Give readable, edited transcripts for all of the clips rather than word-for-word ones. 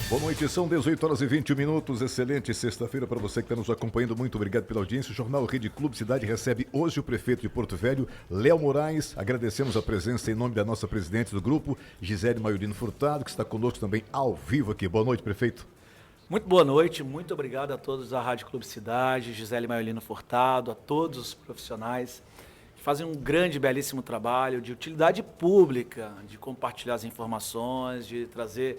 Boa noite, são 18 horas e 21 minutos. Excelente sexta-feira para você que está nos acompanhando. Muito obrigado pela audiência. O Jornal Rede Clube Cidade recebe hoje o prefeito de Porto Velho, Léo Moraes. Agradecemos a presença em nome da nossa presidente do grupo, Gisele Maiorino Furtado, que está conosco também ao vivo aqui. Boa noite, prefeito. Muito boa noite, muito obrigado a todos da Rádio Clube Cidade, Gisele Maiorino Furtado, a todos os profissionais que fazem um grande, belíssimo trabalho de utilidade pública, de compartilhar as informações, de trazer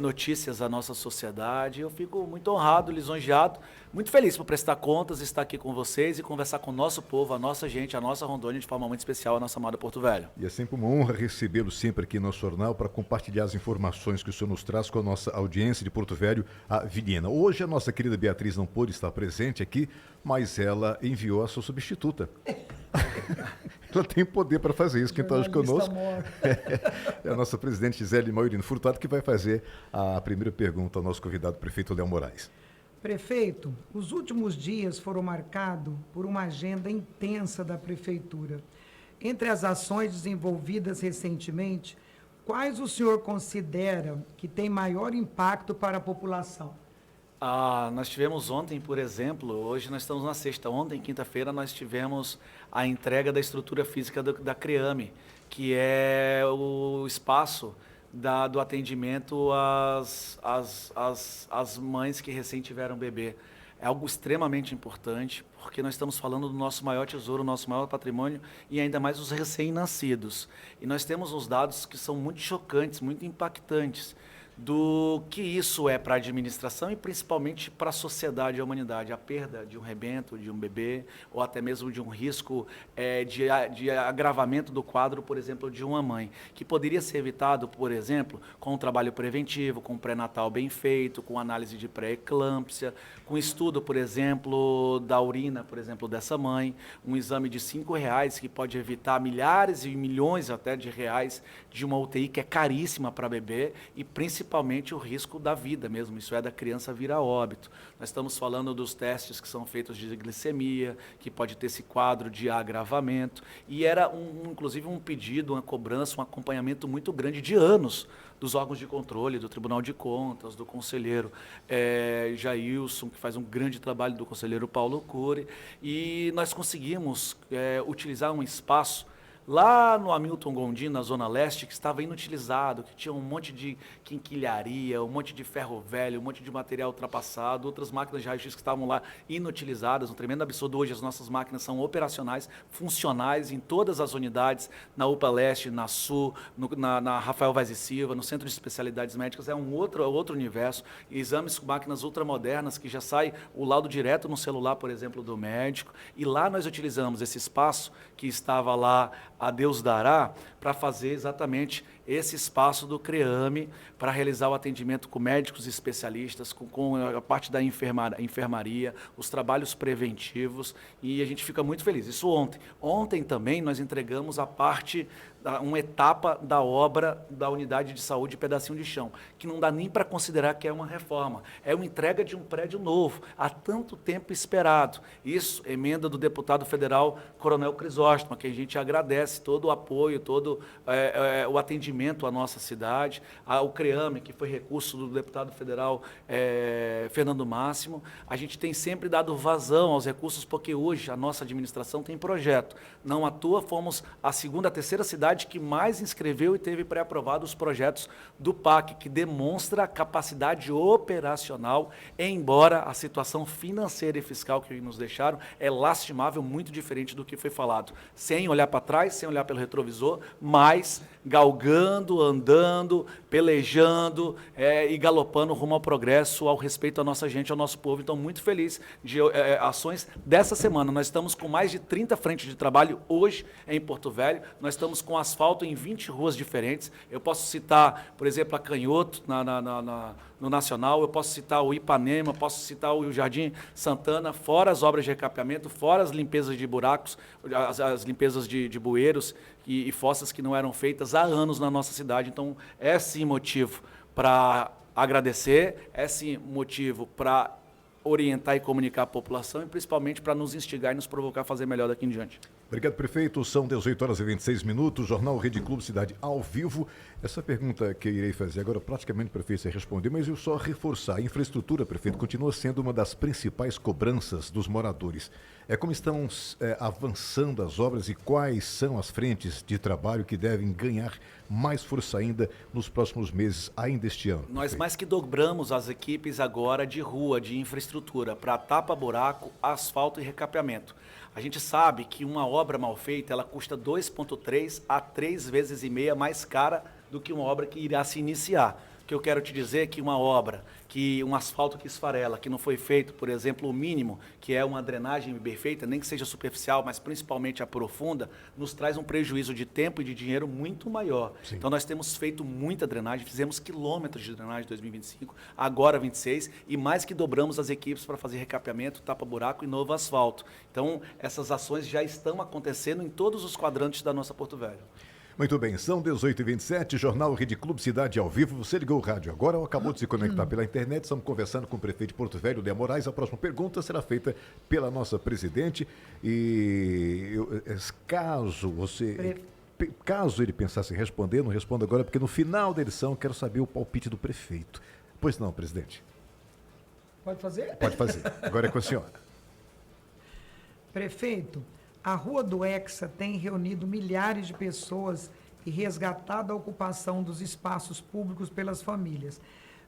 notícias à nossa sociedade. Eu fico muito honrado, lisonjeado, muito feliz por prestar contas, estar aqui com vocês e conversar com o nosso povo, a nossa gente, a nossa Rondônia, de forma muito especial, a nossa amada Porto Velho. E é sempre uma honra recebê-lo sempre aqui no nosso jornal para compartilhar as informações que o senhor nos traz com a nossa audiência de Porto Velho, a Vilhena. Hoje a nossa querida Beatriz não pôde estar presente aqui, mas ela enviou a sua substituta. Ela tem poder para fazer isso. Quem está hoje conosco é a nossa presidente Gisele Maiorino Furtado, que vai fazer a primeira pergunta ao nosso convidado, prefeito Léo Moraes. Prefeito, os últimos dias foram marcados por uma agenda intensa da Prefeitura. Entre as ações desenvolvidas recentemente, quais o senhor considera que tem maior impacto para a população? Nós tivemos ontem, por exemplo, hoje nós estamos na sexta, ontem, quinta-feira, nós tivemos a entrega da estrutura física da CREAME, que é o espaço do atendimento às mães que recém tiveram bebê. É algo extremamente importante, porque nós estamos falando do nosso maior tesouro, nosso maior patrimônio, e ainda mais os recém-nascidos. E nós temos uns dados que são muito chocantes, muito impactantes, do que isso é para a administração e principalmente para a sociedade e a humanidade. A perda de um rebento, de um bebê, ou até mesmo de um risco de agravamento do quadro, por exemplo, de uma mãe, que poderia ser evitado, por exemplo, com um trabalho preventivo, com um pré-natal bem feito, com análise de pré-eclâmpsia, com estudo, por exemplo, da urina, por exemplo, dessa mãe, um exame de R$5 que pode evitar milhares e milhões até de reais de uma UTI que é caríssima para bebê e principalmente o risco da vida mesmo, isso é, da criança vir a óbito. Nós estamos falando dos testes que são feitos de glicemia, que pode ter esse quadro de agravamento, e era inclusive um pedido, uma cobrança, um acompanhamento muito grande de anos dos órgãos de controle, do Tribunal de Contas, do conselheiro Jailson, que faz um grande trabalho, do conselheiro Paulo Cury, e nós conseguimos utilizar um espaço lá no Hamilton Gondim, na Zona Leste, que estava inutilizado, que tinha um monte de quinquilharia, um monte de ferro velho, um monte de material ultrapassado, outras máquinas de raio-x que estavam lá inutilizadas, um tremendo absurdo. Hoje as nossas máquinas são operacionais, funcionais em todas as unidades, na UPA Leste, na Sul, na Rafael Vaz e Silva, no Centro de Especialidades Médicas, é um outro universo. Exames com máquinas ultramodernas, que já sai o laudo direto no celular, por exemplo, do médico, e lá nós utilizamos esse espaço que estava lá, a Deus dará, para fazer exatamente esse espaço do CREAME, para realizar o atendimento com médicos especialistas, com a parte da enfermaria, os trabalhos preventivos, e a gente fica muito feliz. Isso ontem. Ontem também nós entregamos uma etapa da obra da unidade de saúde Pedacinho de Chão, que não dá nem para considerar que é uma reforma, é uma entrega de um prédio novo, há tanto tempo esperado. Isso, emenda do deputado federal Coronel Crisóstomo, que a gente agradece todo o apoio, todo o atendimento à nossa cidade, ao CREAME, que foi recurso do deputado federal Fernando Máximo. A gente tem sempre dado vazão aos recursos, porque hoje a nossa administração tem projeto. Não à toa, fomos a segunda, a terceira cidade que mais inscreveu e teve pré-aprovado os projetos do PAC, que demonstra a capacidade operacional, embora a situação financeira e fiscal que nos deixaram é lastimável, muito diferente do que foi falado. Sem olhar para trás, sem olhar pelo retrovisor, mas galgando, andando, pelejando e galopando rumo ao progresso, ao respeito à nossa gente, ao nosso povo. Então, muito feliz de ações dessa semana. Nós estamos com mais de 30 frentes de trabalho hoje em Porto Velho. Nós estamos com asfalto em 20 ruas diferentes. Eu posso citar, por exemplo, a Canhoto, no Nacional, eu posso citar o Ipanema, posso citar o Jardim Santana, fora as obras de recapeamento, fora as limpezas de buracos, as limpezas de bueiros e fossas que não eram feitas há anos na nossa cidade. Então, é sim motivo para agradecer, é sim motivo para orientar e comunicar a população e principalmente para nos instigar e nos provocar a fazer melhor daqui em diante. Obrigado, prefeito. São 18 horas e 26 minutos. Jornal Rede Clube Cidade ao vivo. Essa pergunta que eu irei fazer agora, praticamente, prefeito, você respondeu, mas eu só reforçar. A infraestrutura, prefeito, continua sendo uma das principais cobranças dos moradores. Como estão avançando as obras e quais são as frentes de trabalho que devem ganhar mais força ainda nos próximos meses, ainda este ano? Nós mais que dobramos as equipes agora de rua, de infraestrutura, para tapa-buraco, asfalto e recapeamento. A gente sabe que uma obra mal feita, ela custa 2,3 a 3 vezes e meia mais cara do que uma obra que irá se iniciar. O que eu quero te dizer é que uma obra, que um asfalto que esfarela, que não foi feito, por exemplo, o mínimo, que é uma drenagem bem feita, nem que seja superficial, mas principalmente a profunda, nos traz um prejuízo de tempo e de dinheiro muito maior. Sim. Então nós temos feito muita drenagem, fizemos quilômetros de drenagem em 2025, agora 26, e mais que dobramos as equipes para fazer recapeamento, tapa-buraco e novo asfalto. Então essas ações já estão acontecendo em todos os quadrantes da nossa Porto Velho. Muito bem, são 18h27, Jornal Rede Clube Cidade ao vivo. Você ligou o rádio agora ou acabou de se conectar pela internet? Estamos conversando com o prefeito de Porto Velho, Léo Moraes. A próxima pergunta será feita pela nossa presidente. Caso ele pensasse em responder, não responda agora, porque no final da edição eu quero saber o palpite do prefeito. Pois não, presidente? Pode fazer? Pode fazer. Agora é com a senhora. Prefeito, a Rua do Hexa tem reunido milhares de pessoas e resgatado a ocupação dos espaços públicos pelas famílias.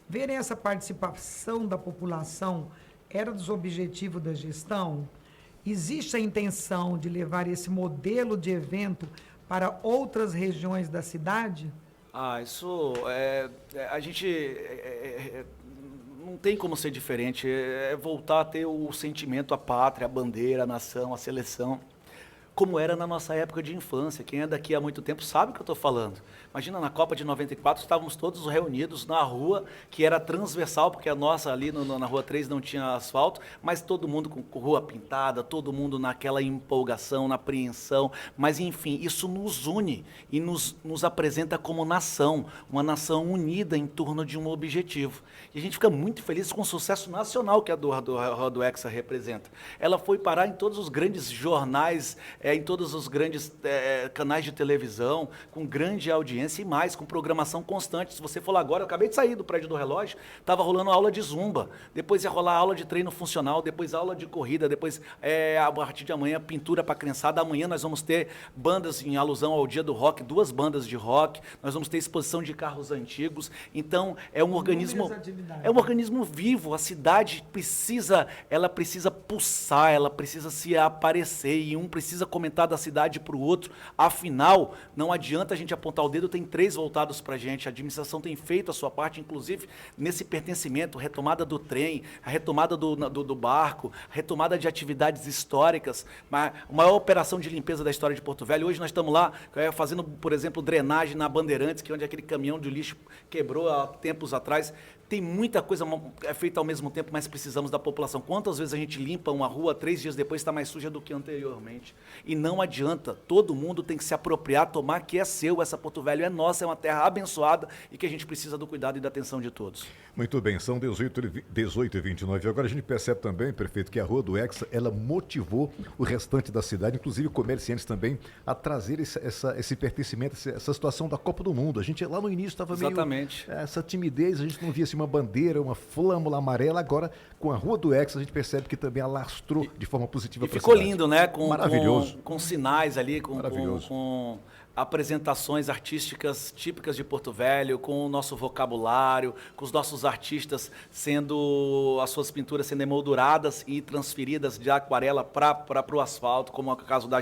Verem essa participação da população era dos objetivos da gestão? Existe a intenção de levar esse modelo de evento para outras regiões da cidade? Isso a gente não tem como ser diferente. É voltar a ter o sentimento, a pátria, a bandeira, a nação, a seleção, como era na nossa época de infância. Quem é daqui há muito tempo sabe o que eu estou falando. Imagina, na Copa de 94, estávamos todos reunidos na rua, que era transversal, porque a nossa ali na Rua 3 não tinha asfalto, mas todo mundo com rua pintada, todo mundo naquela empolgação, na apreensão. Mas, enfim, isso nos une e nos apresenta como nação, uma nação unida em torno de um objetivo. E a gente fica muito feliz com o sucesso nacional que a Rua do Hexa representa. Ela foi parar em todos os grandes jornais, em todos os grandes canais de televisão, com grande audiência e mais, com programação constante. Se você for lá agora, eu acabei de sair do prédio do relógio, estava rolando aula de zumba, depois ia rolar aula de treino funcional, depois aula de corrida, depois, a partir de amanhã, pintura para a criançada. Amanhã nós vamos ter bandas em alusão ao dia do rock, 2 bandas de rock, nós vamos ter exposição de carros antigos. Então, é um organismo vivo. A cidade precisa pulsar, ela precisa se aparecer, e um precisa comentar da cidade para o outro. Afinal, não adianta a gente apontar o dedo, tem 3 voltados para a gente. A administração tem feito a sua parte, inclusive nesse pertencimento, retomada do trem, a retomada do barco, a retomada de atividades históricas, a maior operação de limpeza da história de Porto Velho. Hoje nós estamos lá fazendo, por exemplo, drenagem na Bandeirantes, que é onde aquele caminhão de lixo quebrou há tempos atrás. Tem muita coisa feita ao mesmo tempo, mas precisamos da população. Quantas vezes a gente limpa uma rua, 3 dias depois está mais suja do que anteriormente? E não adianta, todo mundo tem que se apropriar, tomar que é seu. Essa Porto Velho é nossa, é uma terra abençoada e que a gente precisa do cuidado e da atenção de todos. Muito bem, são 18h29. Agora a gente percebe também, prefeito, que a Rua do Hexa, ela motivou o restante da cidade, inclusive comerciantes também, a trazer esse pertencimento, essa situação da Copa do Mundo. A gente lá no início estava meio... Exatamente. Essa timidez, a gente não via uma bandeira, uma flâmula amarela. Agora, com a Rua do Hexa, a gente percebe que também alastrou de forma positiva para a cidade. E ficou lindo, né? Maravilhoso. Com sinais ali, com apresentações artísticas típicas de Porto Velho, com o nosso vocabulário, com os nossos artistas as suas pinturas sendo emolduradas e transferidas de aquarela para o asfalto, como é o caso da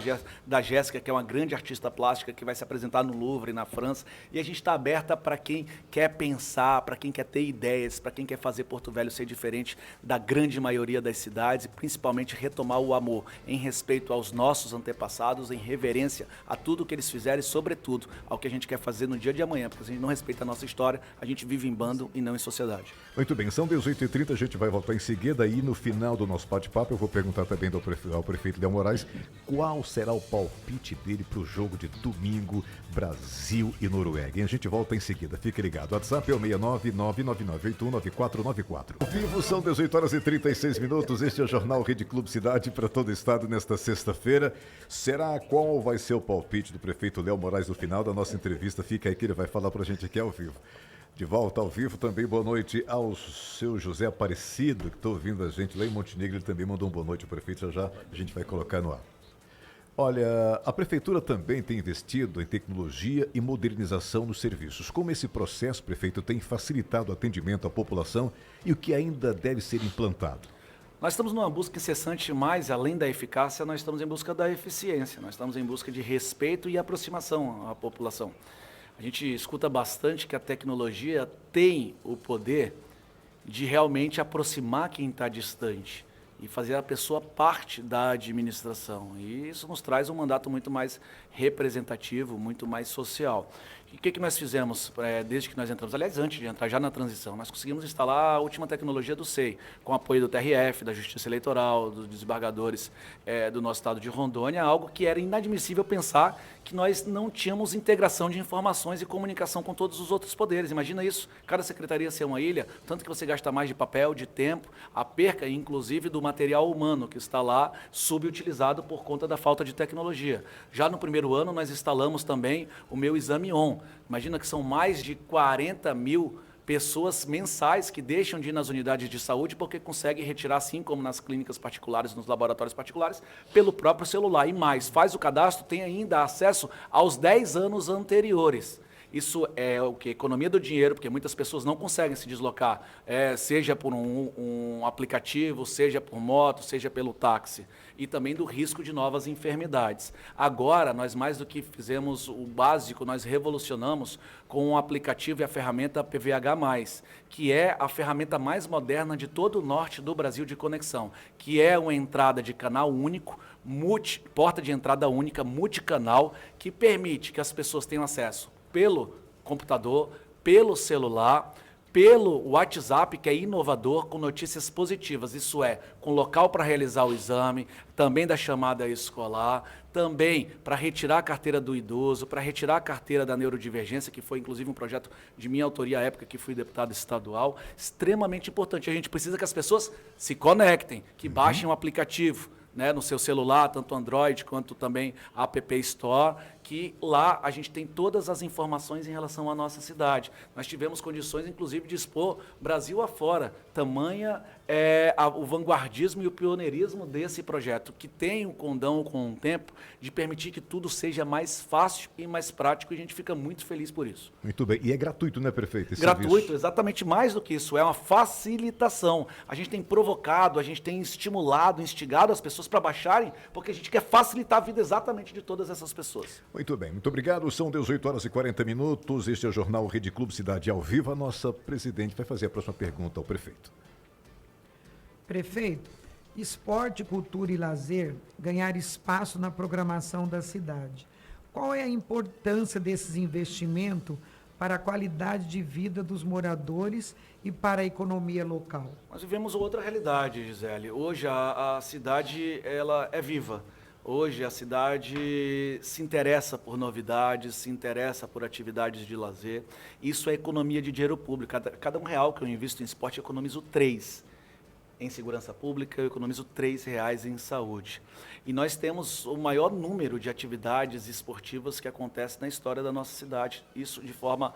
Jéssica, que é uma grande artista plástica que vai se apresentar no Louvre, na França. E a gente está aberta para quem quer pensar, para quem quer ter ideias, para quem quer fazer Porto Velho ser diferente da grande maioria das cidades, e principalmente retomar o amor em respeito aos nossos antepassados, em reverência a tudo que eles fizeram e, sobretudo, ao que a gente quer fazer no dia de amanhã, porque se a gente não respeita a nossa história, a gente vive em bando e não em sociedade. Muito bem, são 18h30, a gente vai voltar em seguida e no final do nosso bate-papo eu vou perguntar também ao prefeito Léo Moraes qual será o palpite dele para o jogo de domingo, Brasil e Noruega. E a gente volta em seguida, fique ligado. WhatsApp é o 69999819494. Ao vivo são 18h36, este é o Jornal Rede Clube Cidade para todo o estado nesta sexta-feira. Será qual vai ser o palpite do prefeito Léo Moraes no final da nossa entrevista? Fica aí que ele vai falar para a gente aqui ao vivo. De volta ao vivo também, boa noite ao seu José Aparecido, que está ouvindo a gente lá em Montenegro. Ele também mandou um boa noite ao prefeito, já a gente vai colocar no ar. Olha, a prefeitura também tem investido em tecnologia e modernização nos serviços. Como esse processo, prefeito, tem facilitado o atendimento à população e o que ainda deve ser implantado? Nós estamos numa busca incessante, mais além da eficácia, nós estamos em busca da eficiência, nós estamos em busca de respeito e aproximação à população. A gente escuta bastante que a tecnologia tem o poder de realmente aproximar quem está distante e fazer a pessoa parte da administração. E isso nos traz um mandato muito mais representativo, muito mais social. E o que nós fizemos desde que nós entramos? Aliás, antes de entrar, já na transição, nós conseguimos instalar a última tecnologia do SEI, com apoio do TRF, da Justiça Eleitoral, dos desembargadores do nosso estado de Rondônia, algo que era inadmissível pensar que nós não tínhamos integração de informações e comunicação com todos os outros poderes. Imagina isso, cada secretaria ser uma ilha, tanto que você gasta mais de papel, de tempo, a perca, inclusive, do material humano que está lá subutilizado por conta da falta de tecnologia. Já no primeiro ano, nós instalamos também o Meu Exame On. Imagina que são mais de 40 mil pessoas mensais que deixam de ir nas unidades de saúde porque conseguem retirar, assim como nas clínicas particulares, nos laboratórios particulares, pelo próprio celular. E mais, faz o cadastro, tem ainda acesso aos 10 anos anteriores. Isso é o que? Economia do dinheiro, porque muitas pessoas não conseguem se deslocar, seja por um aplicativo, seja por moto, seja pelo táxi. E também do risco de novas enfermidades. Agora, nós mais do que fizemos o básico, nós revolucionamos com o aplicativo e a ferramenta PVH+, que é a ferramenta mais moderna de todo o norte do Brasil de conexão, que é uma entrada de canal único, porta de entrada única, multicanal, que permite que as pessoas tenham acesso pelo computador, pelo celular, pelo WhatsApp, que é inovador, com notícias positivas, isso é, com local para realizar o exame, também da chamada escolar, também para retirar a carteira do idoso, para retirar a carteira da neurodivergência, que foi inclusive um projeto de minha autoria à época, que fui deputado estadual, extremamente importante. A gente precisa que as pessoas se conectem, que baixem o aplicativo, né, no seu celular, tanto Android quanto também a App Store, que lá a gente tem todas as informações em relação à nossa cidade. Nós tivemos condições, inclusive, de expor Brasil afora, tamanha o vanguardismo e o pioneirismo desse projeto, que tem o condão com o tempo de permitir que tudo seja mais fácil e mais prático, e a gente fica muito feliz por isso. Muito bem. E é gratuito, né, prefeito? Gratuito, serviço? exatamente, mais do que isso, é uma facilitação. A gente tem provocado, a gente tem estimulado, instigado as pessoas para baixarem, porque a gente quer facilitar a vida exatamente de todas essas pessoas. Muito bem, muito obrigado. São 18h40. Este é o Jornal Rede Clube Cidade ao Vivo. A nossa presidente vai fazer a próxima pergunta ao prefeito. Prefeito, esporte, cultura e lazer ganhar espaço na programação da cidade. Qual é a importância desses investimentos para a qualidade de vida dos moradores e para a economia local? Nós vivemos outra realidade, Gisele. Hoje a cidade ela é viva. Hoje a cidade se interessa por novidades, se interessa por atividades de lazer. Isso é economia de dinheiro público. Cada R$1 que eu invisto em esporte, eu economizo 3. Em segurança pública, eu economizo R$3 em saúde. E nós temos o maior número de atividades esportivas que acontecem na história da nossa cidade. Isso de forma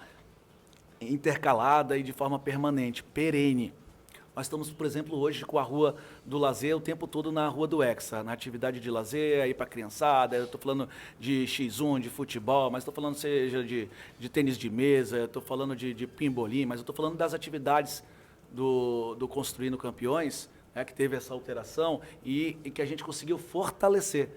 intercalada e de forma permanente, perene. Nós estamos, por exemplo, hoje com a Rua do Lazer o tempo todo na Rua do Hexa, na atividade de lazer, aí para a criançada. Eu estou falando de X1, de futebol, mas estou falando seja de tênis de mesa, estou falando de pimbolim, mas eu estou falando das atividades do Construindo Campeões, né, que teve essa alteração e que a gente conseguiu fortalecer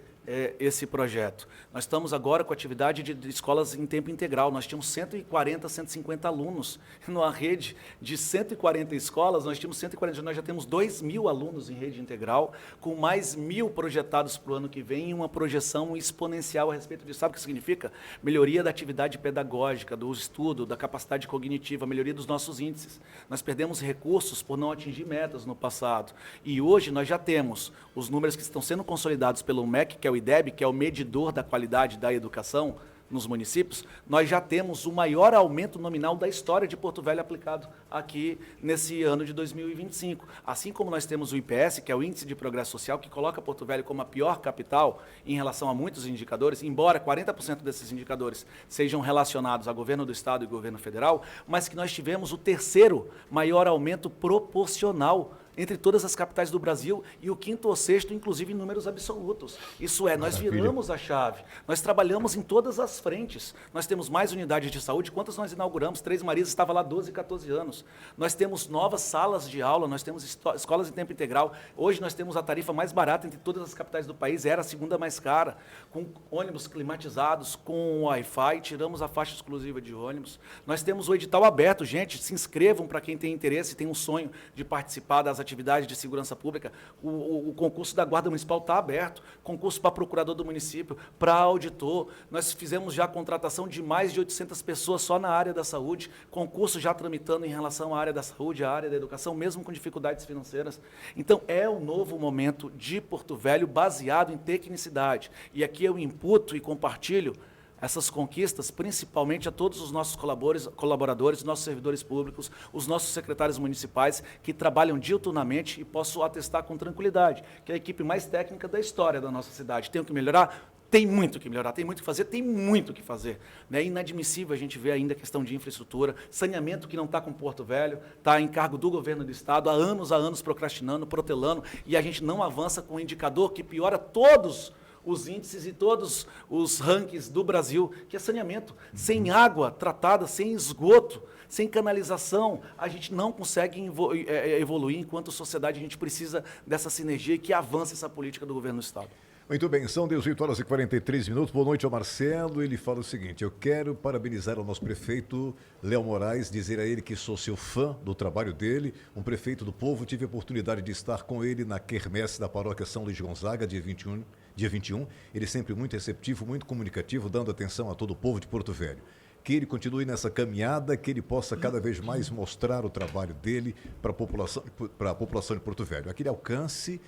esse projeto. Nós estamos agora com atividade de escolas em tempo integral. Nós tínhamos 140, 150 alunos. Numa rede de 140 escolas, nós tínhamos 140, nós já temos 2.000 alunos em rede integral, com mais 1.000 projetados para o ano que vem e uma projeção exponencial a respeito disso. Sabe o que significa? Melhoria da atividade pedagógica, do estudo, da capacidade cognitiva, melhoria dos nossos índices. Nós perdemos recursos por não atingir metas no passado. E hoje nós já temos os números que estão sendo consolidados pelo MEC, que é o IDEB, que é o medidor da qualidade da educação, nos municípios, nós já temos o maior aumento nominal da história de Porto Velho aplicado aqui nesse ano de 2025. Assim como nós temos o IPS, que é o Índice de Progresso Social, que coloca Porto Velho como a pior capital em relação a muitos indicadores, embora 40% desses indicadores sejam relacionados a governo do Estado e governo federal, mas que nós tivemos o terceiro maior aumento proporcional entre todas as capitais do Brasil e o quinto ou sexto, inclusive em números absolutos. Isso é, nós viramos a chave, nós trabalhamos em todas as frentes. Nós temos mais unidades de saúde, quantas nós inauguramos? Três Marias estava lá 12, 14 anos. Nós temos novas salas de aula, nós temos escolas em tempo integral. Hoje nós temos a tarifa mais barata entre todas as capitais do país, era a segunda mais cara, com ônibus climatizados, com Wi-Fi, tiramos a faixa exclusiva de ônibus. Nós temos o edital aberto, gente, se inscrevam para quem tem interesse e tem um sonho de participar das atividades de segurança pública. O concurso da Guarda Municipal está aberto, concurso para procurador do município, para auditor. Nós fizemos já a contratação de mais de 800 pessoas só na área da saúde, concurso já tramitando em relação à área da saúde, à área da educação, mesmo com dificuldades financeiras. Então, é um novo momento de Porto Velho baseado em tecnicidade. E aqui eu imputo e compartilho essas conquistas, principalmente a todos os nossos colaboradores, nossos servidores públicos, os nossos secretários municipais, que trabalham diuturnamente, e posso atestar com tranquilidade que é a equipe mais técnica da história da nossa cidade. Tem o que melhorar? Tem muito que melhorar, tem muito que fazer, tem muito que fazer. É inadmissível a gente ver ainda a questão de infraestrutura, saneamento que não está com Porto Velho, está em cargo do governo do Estado, há anos procrastinando, protelando, e a gente não avança com um indicador que piora todos os índices e todos os rankings do Brasil, que é saneamento. Sem água tratada, sem esgoto, sem canalização, a gente não consegue evoluir enquanto sociedade. A gente precisa dessa sinergia e que avance essa política do governo do Estado. Muito bem, são 18 horas e 43 minutos. Boa noite ao Marcelo. Ele fala o seguinte: eu quero parabenizar o nosso prefeito Léo Moraes, dizer a ele que sou seu fã do trabalho dele, um prefeito do povo. Tive a oportunidade de estar com ele na quermesse da paróquia São Luís Gonzaga, dia 21. Ele sempre muito receptivo, muito comunicativo, dando atenção a todo o povo de Porto Velho. Que ele continue nessa caminhada, que ele possa cada vez mais mostrar o trabalho dele para a população de Porto Velho. Aquele alcance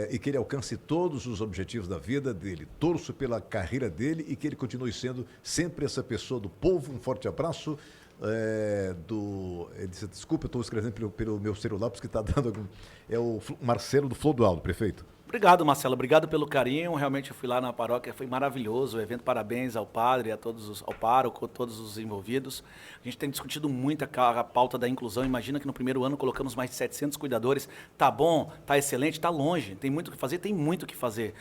e que ele alcance todos os objetivos da vida dele. Torço pela carreira dele e que ele continue sendo sempre essa pessoa do povo. Um forte abraço. Ele disse, desculpa, eu estou escrevendo pelo meu celular, porque está dando algum... É o Marcelo do Flodoaldo, prefeito. Obrigado, Marcelo. Obrigado pelo carinho. Realmente eu fui lá na paróquia, foi maravilhoso o evento. Parabéns ao padre, ao pároco, a todos os envolvidos. A gente tem discutido muito a pauta da inclusão. Imagina que no primeiro ano colocamos mais de 700 cuidadores. Tá bom, tá excelente, tá longe. Tem muito o que fazer, tem muito o que fazer.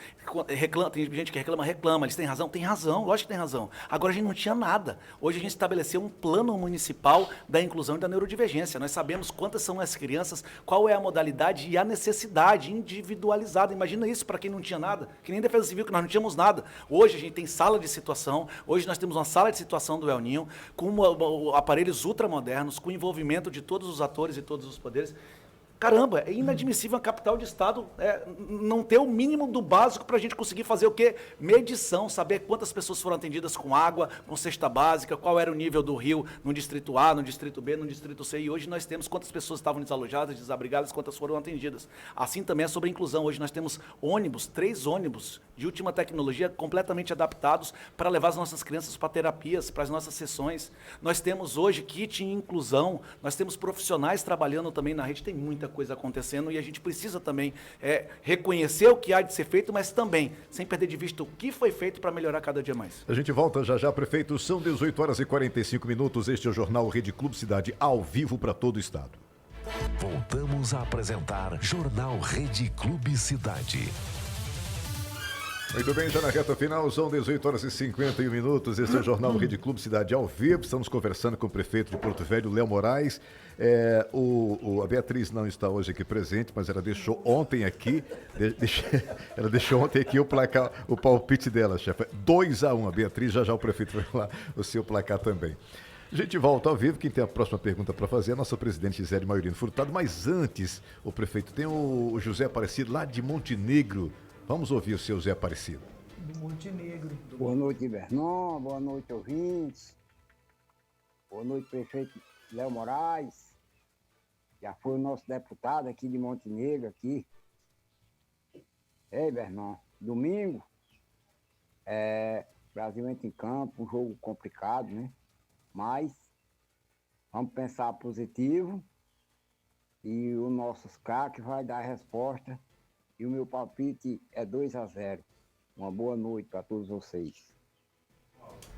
Tem gente que reclama. Eles têm razão? Tem razão, lógico que tem razão. Agora a gente não tinha nada. Hoje a gente estabeleceu um plano municipal da inclusão e da neurodivergência. Nós sabemos quantas são as crianças, qual é a modalidade e a necessidade individualizada. Imagina isso para quem não tinha nada, que nem Defesa Civil, que nós não tínhamos nada. Hoje a gente tem sala de situação, hoje nós temos uma sala de situação do El Ninho, com aparelhos ultramodernos, com envolvimento de todos os atores e todos os poderes. Caramba, é inadmissível a capital de estado não ter o mínimo do básico para a gente conseguir fazer o quê? Medição, saber quantas pessoas foram atendidas com água, com cesta básica, qual era o nível do rio no distrito A, no distrito B, no distrito C. E hoje nós temos quantas pessoas estavam desalojadas, desabrigadas, quantas foram atendidas. Assim também é sobre a inclusão. Hoje nós temos 3 ônibus de última tecnologia completamente adaptados para levar as nossas crianças para terapias, para as nossas sessões. Nós temos hoje kit em inclusão, nós temos profissionais trabalhando também na rede, tem muita coisa acontecendo e a gente precisa também reconhecer o que há de ser feito, mas também sem perder de vista o que foi feito para melhorar cada dia mais. A gente volta já, prefeito. São 18 horas e 45 minutos. Este é o Jornal Rede Clube Cidade, ao vivo para todo o estado. Voltamos a apresentar Jornal Rede Clube Cidade. Muito bem, já na reta final, são 18 horas e 51 minutos. Este é o Jornal Rede Clube Cidade ao vivo. Estamos conversando com o prefeito de Porto Velho, Léo Moraes. A Beatriz não está hoje aqui presente, mas ela deixou ontem aqui, o palpite dela, chefe. 2-1, a Beatriz, já o prefeito vai falar o seu placar também. A gente volta ao vivo. Quem tem a próxima pergunta para fazer é a nossa presidente Gisele Maurino Furtado. Mas antes, o prefeito, tem o José Aparecido lá de Montenegro. Vamos ouvir o seu Zé Aparecido. Do Montenegro. Boa noite, Vernon. Boa noite, ouvintes. Boa noite, prefeito Léo Moraes. Já foi o nosso deputado aqui de Montenegro, aqui. Ei, Vernon, domingo, Brasil entra em campo, um jogo complicado, né? Mas vamos pensar positivo e o nosso craque vai dar a resposta. E o meu palpite é 2-0. Uma boa noite para todos vocês.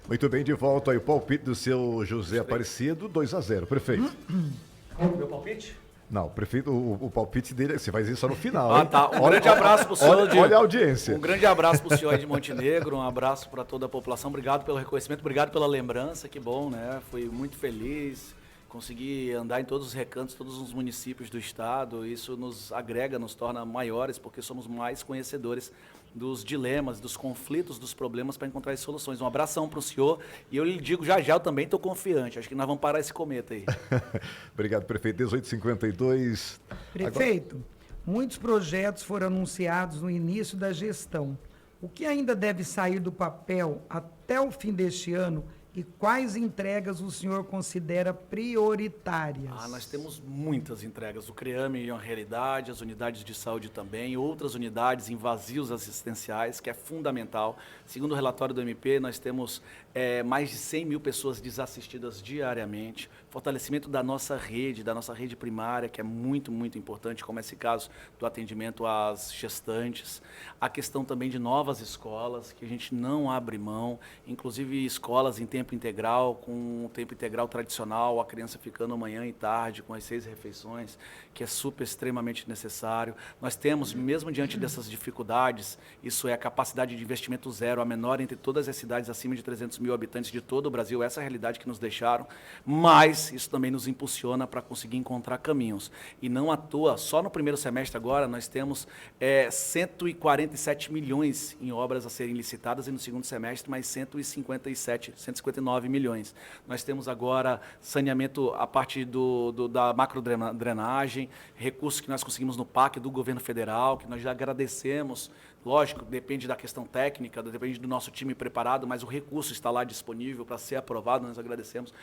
Muito bem, de volta aí o palpite do seu José Aparecido, 2-0, prefeito. Meu palpite? Não, prefeito, o palpite dele, você vai dizer só no final. Ah, hein? tá. Um grande abraço pro senhor. Olha a audiência. Um grande abraço pro senhor aí de Montenegro, um abraço para toda a população. Obrigado pelo reconhecimento, obrigado pela lembrança, que bom, né? Fui muito feliz, consegui andar em todos os recantos, todos os municípios do estado. Isso nos agrega, nos torna maiores, porque somos mais conhecedores dos dilemas, dos conflitos, dos problemas para encontrar as soluções. Um abração para o senhor e eu lhe digo, já eu também estou confiante. Acho que nós vamos parar esse cometa aí. Obrigado, prefeito. 1852. Prefeito, muitos projetos foram anunciados no início da gestão. O que ainda deve sair do papel até o fim deste ano e quais entregas o senhor considera prioritárias? Nós temos muitas entregas. O CREAME é uma realidade, as unidades de saúde também, outras unidades em vazios assistenciais, que é fundamental. Segundo o relatório do MP, nós temos mais de 100 mil pessoas desassistidas diariamente. Fortalecimento da nossa rede primária, que é muito, muito importante, como esse caso do atendimento às gestantes. A questão também de novas escolas, que a gente não abre mão, inclusive escolas em tempo integral, com o tempo integral tradicional, a criança ficando manhã e tarde, com as 6 refeições, que é super, extremamente necessário. Nós temos, mesmo diante dessas dificuldades, isso é a capacidade de investimento zero, a menor entre todas as cidades acima de 300 mil habitantes de todo o Brasil, essa é a realidade que nos deixaram, mas isso também nos impulsiona para conseguir encontrar caminhos. E não à toa, só no primeiro semestre agora, nós temos 147 milhões em obras a serem licitadas e no segundo semestre mais 159 milhões. Nós temos agora saneamento, a parte da macrodrenagem, recursos que nós conseguimos no PAC do governo federal, que nós já agradecemos. Lógico, depende da questão técnica, depende do nosso time preparado, mas o recurso está lá disponível para ser aprovado. Nós agradecemos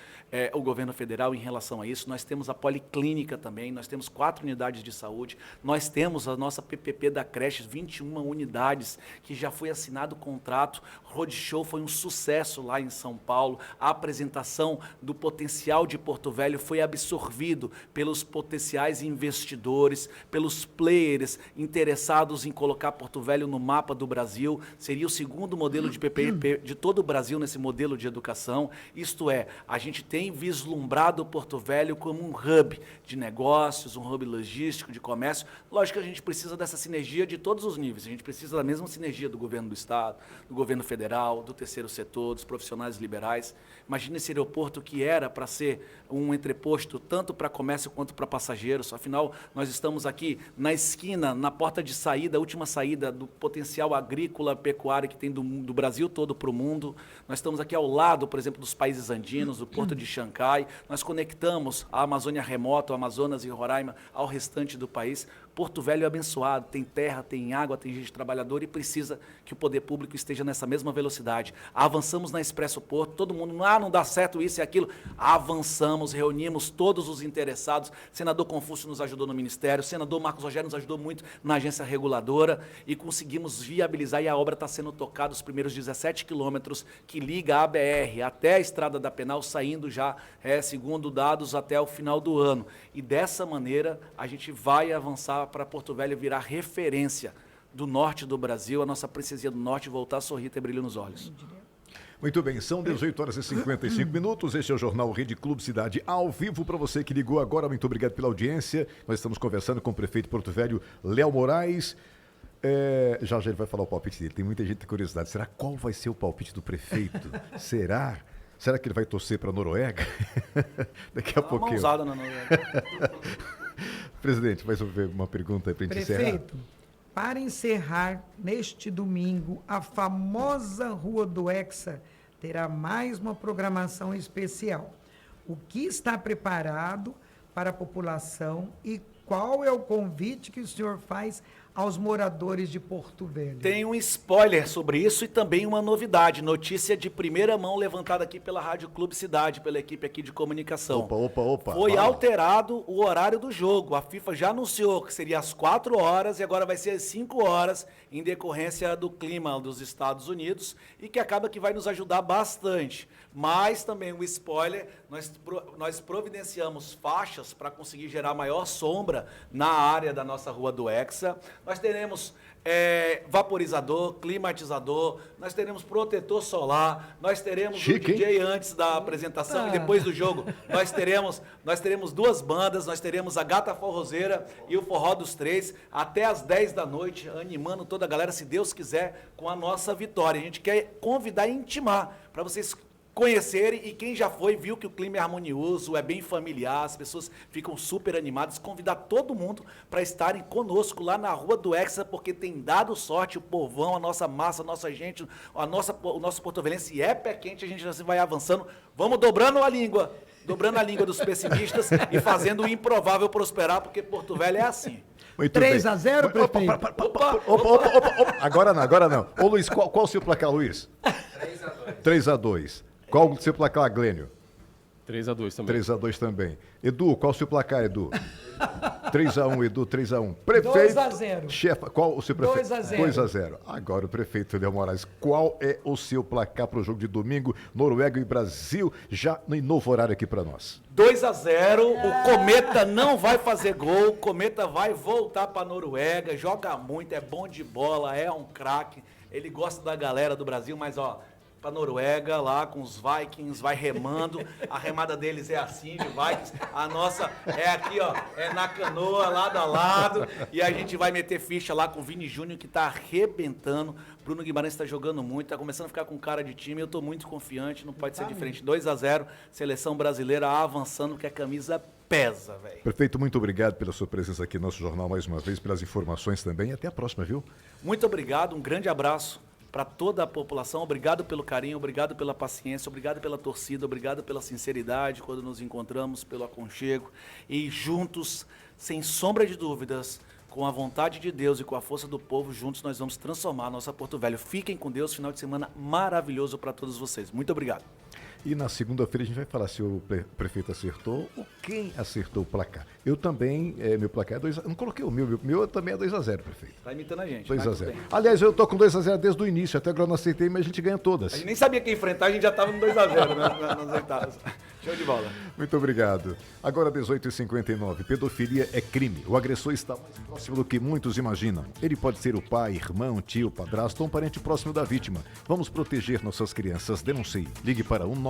o governo federal em relação a isso. Nós temos a policlínica também, nós temos 4 unidades de saúde, nós temos a nossa PPP da creche, 21 unidades, que já foi assinado o contrato. Roadshow foi um sucesso lá em São Paulo. A apresentação do potencial de Porto Velho foi absorvido pelos potenciais investidores, pelos players interessados em colocar Porto Velho no mapa do Brasil. Seria o segundo modelo de PPP de todo o Brasil nesse modelo de educação. Isto é, a gente tem vislumbrado Porto Velho como um hub de negócios, um hub logístico, de comércio. Lógico que a gente precisa dessa sinergia de todos os níveis. A gente precisa da mesma sinergia do governo do Estado, do governo federal, do terceiro setor, dos profissionais liberais. Imagina esse aeroporto que era para ser um entreposto tanto para comércio quanto para passageiros. Afinal, nós estamos aqui na esquina, na porta de saída, a última saída do potencial agrícola, pecuário que tem do Brasil todo para o mundo. Nós estamos aqui ao lado, por exemplo, dos países andinos, do Porto de Xangai. Nós conectamos a Amazônia remota, o Amazonas e Roraima ao restante do país. Porto Velho é abençoado, tem terra, tem água, tem gente trabalhadora e precisa que o poder público esteja nessa mesma velocidade. Avançamos na Expresso Porto, todo mundo, não dá certo isso e aquilo. Avançamos, reunimos todos os interessados. Senador Confúcio nos ajudou no Ministério, senador Marcos Rogério nos ajudou muito na agência reguladora e conseguimos viabilizar, e a obra está sendo tocada, os primeiros 17 quilômetros que liga a BR até a Estrada da Penal, saindo já, segundo dados, até o final do ano. E dessa maneira a gente vai avançar para Porto Velho virar referência do norte do Brasil, a nossa princesinha do norte voltar a sorrir e ter brilho nos olhos. Muito bem, são 18h55. Este é o Jornal Rede Clube Cidade ao vivo para você que ligou agora. Muito obrigado pela audiência. Nós estamos conversando com o prefeito de Porto Velho, Léo Moraes. Já ele vai falar o palpite dele. Tem muita gente com curiosidade. Será qual vai ser o palpite do prefeito? Será? Será que ele vai torcer para a Noruega? Daqui a pouquinho. Uma mãozada na Noruega. Presidente, mais uma pergunta para a gente encerrar. Prefeito, para encerrar, neste domingo, a famosa Rua do Hexa terá mais uma programação especial. O que está preparado para a população e qual é o convite que o senhor faz aos moradores de Porto Velho? Tem um spoiler sobre isso e também uma novidade, notícia de primeira mão levantada aqui pela Rádio Clube Cidade, pela equipe aqui de comunicação. Opa. Foi fala. alterado o horário do jogo. A FIFA já anunciou que seria às 4 horas e agora vai ser às 5 horas, em decorrência do clima dos Estados Unidos, e que acaba que vai nos ajudar bastante. Mas também o spoiler, nós providenciamos faixas para conseguir gerar maior sombra na área da nossa Rua do Hexa. Nós teremos vaporizador, climatizador, nós teremos protetor solar, nós teremos Chique, o DJ antes da apresentação e depois do jogo. Nós teremos 2 bandas, nós teremos a Gata Forrozeira e o Forró dos Três até às 10 da noite, animando toda a galera, se Deus quiser, com a nossa vitória. A gente quer convidar e intimar para vocês conhecerem, e quem já foi viu que o clima é harmonioso, é bem familiar, as pessoas ficam super animadas. Convidar todo mundo para estarem conosco lá na Rua do Hexa, porque tem dado sorte o povão, a nossa massa, a nossa gente, o nosso porto-velhense é pé quente, a gente já vai avançando, vamos dobrando a língua dos pessimistas e fazendo o improvável prosperar, porque Porto Velho é assim. Muito 3-0, prefeito? Opa. Agora não. Ô Luiz, qual o seu placar, Luiz? 3-2. Qual o seu placar, Glênio? 3-2 também. 3-2 também. Edu, qual o seu placar, Edu? 3-1, Edu, 3-1. Prefeito. 2-0. Chefa, qual o seu prefeito? 2-0. 2-0. Agora o prefeito Léo Moraes, qual é o seu placar para o jogo de domingo, Noruega e Brasil, já no novo horário aqui para nós? 2-0, o Cometa não vai fazer gol, o Cometa vai voltar para a Noruega, joga muito, é bom de bola, é um craque, ele gosta da galera do Brasil, mas ó, para Noruega, lá com os Vikings, vai remando, a remada deles é assim, de Vikings, a nossa é aqui, ó, é na canoa, lado a lado, e a gente vai meter ficha lá com o Vini Júnior, que tá arrebentando, Bruno Guimarães está jogando muito, tá começando a ficar com cara de time, eu tô muito confiante, não pode ser diferente, 2-0, seleção brasileira avançando, porque a camisa pesa, velho. Prefeito, muito obrigado pela sua presença aqui no nosso jornal mais uma vez, pelas informações também, e até a próxima, viu? Muito obrigado, um grande abraço para toda a população, obrigado pelo carinho, obrigado pela paciência, obrigado pela torcida, obrigado pela sinceridade quando nos encontramos, pelo aconchego e juntos, sem sombra de dúvidas, com a vontade de Deus e com a força do povo, juntos nós vamos transformar a nossa Porto Velho. Fiquem com Deus, final de semana maravilhoso para todos vocês. Muito obrigado. E na segunda-feira a gente vai falar se o prefeito acertou ou quem acertou o placar. Eu também, meu placar é 2-0. Não coloquei o meu também é 2-0, prefeito. Tá imitando a gente. 2-0. Aliás, eu tô com 2-0 desde o início, até agora não acertei, mas a gente ganha todas. A gente nem sabia quem enfrentar, a gente já tava no 2-0 nas oitavas. Show de bola. Muito obrigado. Agora 18h59. Pedofilia é crime. O agressor está mais próximo do que muitos imaginam. Ele pode ser o pai, irmão, tio, padrasto ou um parente próximo da vítima. Vamos proteger nossas crianças. Denuncie. Ligue para 190.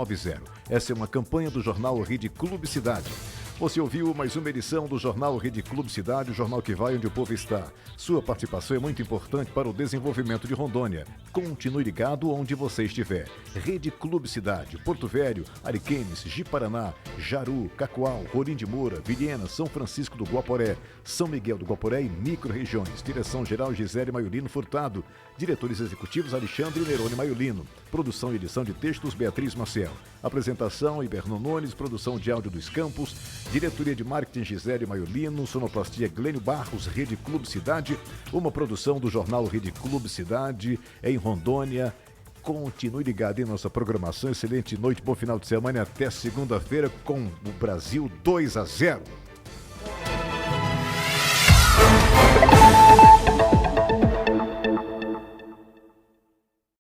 Essa é uma campanha do jornal Rede Clube Cidade. Você ouviu mais uma edição do jornal Rede Clube Cidade, o jornal que vai onde o povo está. Sua participação é muito importante para o desenvolvimento de Rondônia. Continue ligado onde você estiver. Rede Clube Cidade, Porto Velho, Ariquemes, Ji-Paraná, Jaru, Cacoal, Rolim de Moura, Vilhena, São Francisco do Guaporé, São Miguel do Guaporé e micro-regiões. Direção-geral Gisele Maiolino Furtado. Diretores executivos Alexandre Nerone Maiolino. Produção e edição de textos Beatriz Maciel. Apresentação Ibernon Nunes, produção de áudio dos Campos. Diretoria de Marketing Gisele Maiolino, sonoplastia Glênio Barros, Rede Clube Cidade, uma produção do jornal Rede Clube Cidade, em Rondônia. Continue ligado em nossa programação. Excelente noite, bom final de semana e até segunda-feira com o Brasil 2-0.